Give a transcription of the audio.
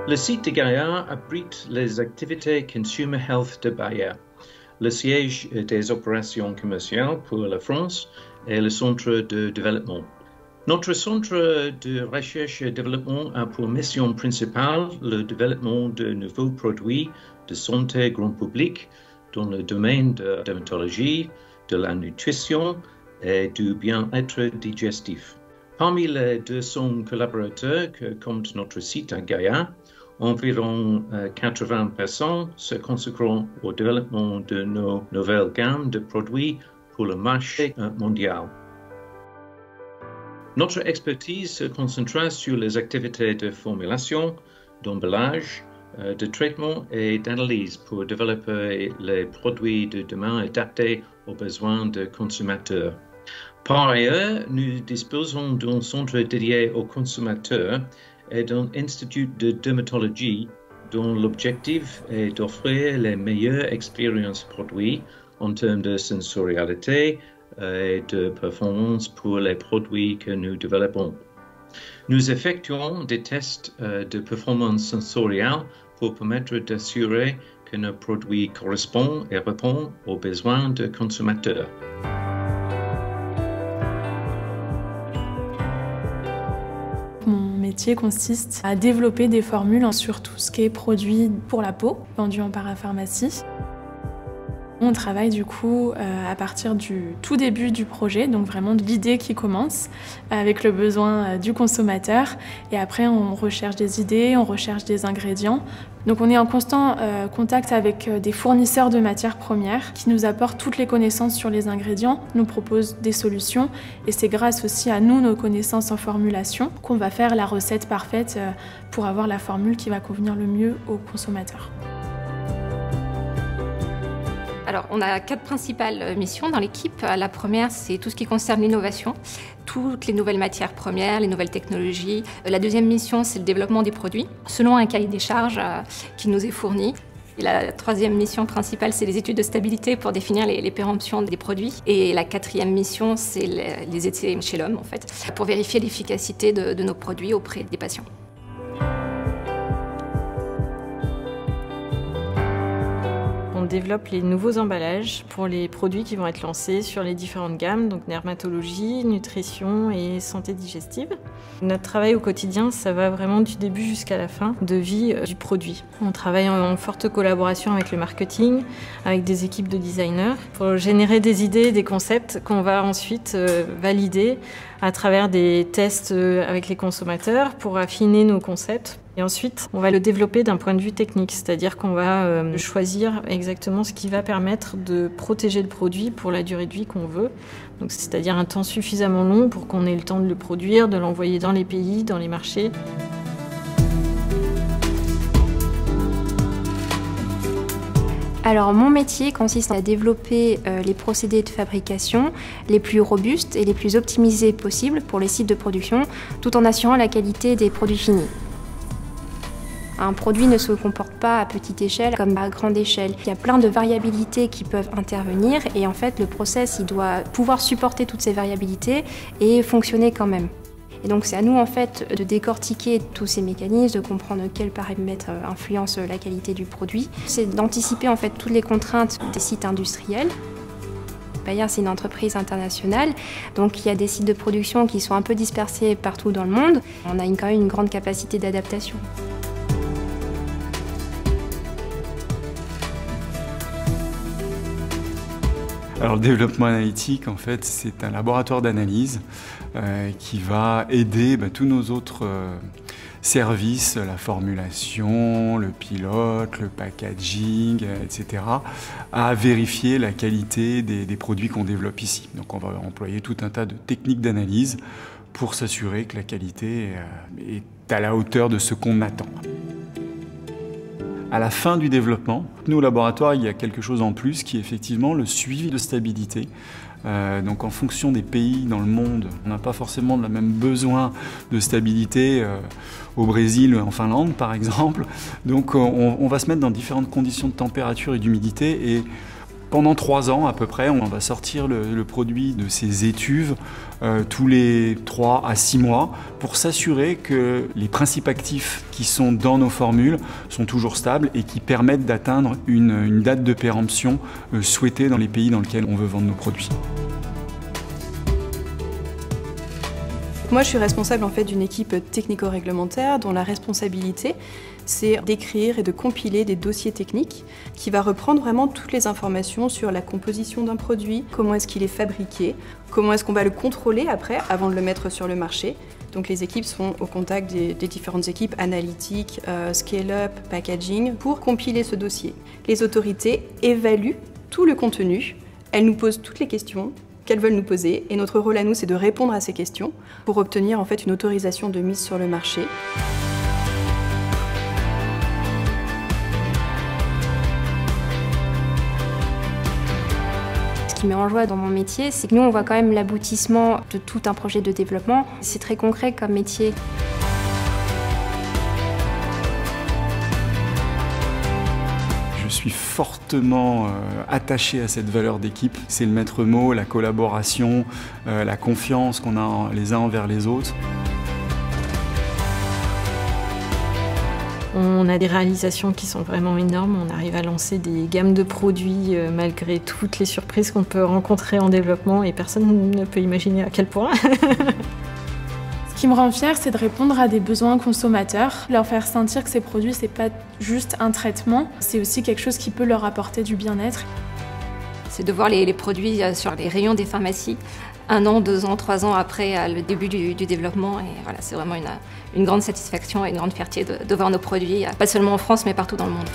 Le site de Gaïa abrite les activités Consumer Health de Bayer, le siège des opérations commerciales pour la France et le centre de développement. Notre centre de recherche et développement a pour mission principale le développement de nouveaux produits de santé grand public dans le domaine de la dermatologie, de la nutrition et du bien-être digestif. Parmi les 200 collaborateurs que compte notre site à Gaïa, environ 80 personnes se consacrent au développement de nos nouvelles gammes de produits pour le marché mondial. Notre expertise se concentre sur les activités de formulation, d'emballage, de traitement et d'analyse pour développer les produits de demain adaptés aux besoins des consommateurs. Par ailleurs, nous disposons d'un centre dédié aux consommateurs et d'un institut de dermatologie dont l'objectif est d'offrir les meilleures expériences produits en termes de sensorialité et de performance pour les produits que nous développons. Nous effectuons des tests de performance sensorielle pour permettre d'assurer que nos produits correspondent et répondent aux besoins des consommateurs. Mon métier consiste à développer des formules sur tout ce qui est produit pour la peau, vendu en parapharmacie. On travaille du coup à partir du tout début du projet, donc vraiment de l'idée qui commence avec le besoin du consommateur, et après on recherche des idées, on recherche des ingrédients. Donc on est en constant contact avec des fournisseurs de matières premières qui nous apportent toutes les connaissances sur les ingrédients, nous proposent des solutions, et c'est grâce aussi à nous, nos connaissances en formulation, qu'on va faire la recette parfaite pour avoir la formule qui va convenir le mieux aux consommateurs. Alors, on a 4 principales missions dans l'équipe. La première, c'est tout ce qui concerne l'innovation, toutes les nouvelles matières premières, les nouvelles technologies. La deuxième mission, c'est le développement des produits, selon un cahier des charges qui nous est fourni. Et la troisième mission principale, c'est les études de stabilité pour définir les péremptions des produits. Et la quatrième mission, c'est les essais chez l'homme, en fait, pour vérifier l'efficacité de nos produits auprès des patients. On développe les nouveaux emballages pour les produits qui vont être lancés sur les différentes gammes, donc dermatologie, nutrition et santé digestive. Notre travail au quotidien, ça va vraiment du début jusqu'à la fin de vie du produit. On travaille en forte collaboration avec le marketing, avec des équipes de designers, pour générer des idées, des concepts qu'on va ensuite valider à travers des tests avec les consommateurs pour affiner nos concepts. Et ensuite, on va le développer d'un point de vue technique, c'est-à-dire qu'on va choisir exactement ce qui va permettre de protéger le produit pour la durée de vie qu'on veut. Donc, c'est-à-dire un temps suffisamment long pour qu'on ait le temps de le produire, de l'envoyer dans les pays, dans les marchés. Alors mon métier consiste à développer les procédés de fabrication les plus robustes et les plus optimisés possibles pour les sites de production, tout en assurant la qualité des produits finis. Un produit ne se comporte pas à petite échelle comme à grande échelle. Il y a plein de variabilités qui peuvent intervenir et en fait le process il doit pouvoir supporter toutes ces variabilités et fonctionner quand même. Et donc c'est à nous en fait de décortiquer tous ces mécanismes, de comprendre quels paramètres influencent la qualité du produit. C'est d'anticiper en fait toutes les contraintes des sites industriels. Bayer, c'est une entreprise internationale, donc il y a des sites de production qui sont un peu dispersés partout dans le monde. On a quand même une grande capacité d'adaptation. Alors le développement analytique, en fait, c'est un laboratoire d'analyse qui va aider tous nos autres services, la formulation, le pilote, le packaging, etc., à vérifier la qualité des produits qu'on développe ici. Donc on va employer tout un tas de techniques d'analyse pour s'assurer que la qualité est à la hauteur de ce qu'on attend. À la fin du développement, nous au laboratoire, il y a quelque chose en plus qui est effectivement le suivi de stabilité. Donc en fonction des pays dans le monde, on n'a pas forcément le même besoin de stabilité au Brésil ou en Finlande par exemple. Donc on va se mettre dans différentes conditions de température et d'humidité et Pendant 3 ans à peu près, on va sortir le produit de ces étuves tous les 3 à 6 mois pour s'assurer que les principes actifs qui sont dans nos formules sont toujours stables et qui permettent d'atteindre une date de péremption souhaitée dans les pays dans lesquels on veut vendre nos produits. Moi, je suis responsable en fait d'une équipe technico-réglementaire dont la responsabilité, c'est d'écrire et de compiler des dossiers techniques qui va reprendre vraiment toutes les informations sur la composition d'un produit, comment est-ce qu'il est fabriqué, comment est-ce qu'on va le contrôler après, avant de le mettre sur le marché. Donc les équipes sont au contact des différentes équipes analytiques, scale-up, packaging, pour compiler ce dossier. Les autorités évaluent tout le contenu, elles nous posent toutes les questions qu'elles veulent nous poser, et notre rôle à nous, c'est de répondre à ces questions pour obtenir en fait une autorisation de mise sur le marché. Ce qui met en joie dans mon métier, c'est que nous, on voit quand même l'aboutissement de tout un projet de développement. C'est très concret comme métier. Je suis fortement attaché à cette valeur d'équipe. C'est le maître mot, la collaboration, la confiance qu'on a les uns envers les autres. On a des réalisations qui sont vraiment énormes. On arrive à lancer des gammes de produits malgré toutes les surprises qu'on peut rencontrer en développement et personne ne peut imaginer à quel point. Ce qui me rend fière, c'est de répondre à des besoins consommateurs, leur faire sentir que ces produits, c'est pas juste un traitement, c'est aussi quelque chose qui peut leur apporter du bien-être. C'est de voir les produits sur les rayons des pharmacies 1 an, 2 ans, 3 ans après le début du développement. Et voilà, c'est vraiment une grande satisfaction et une grande fierté de voir nos produits, pas seulement en France, mais partout dans le monde.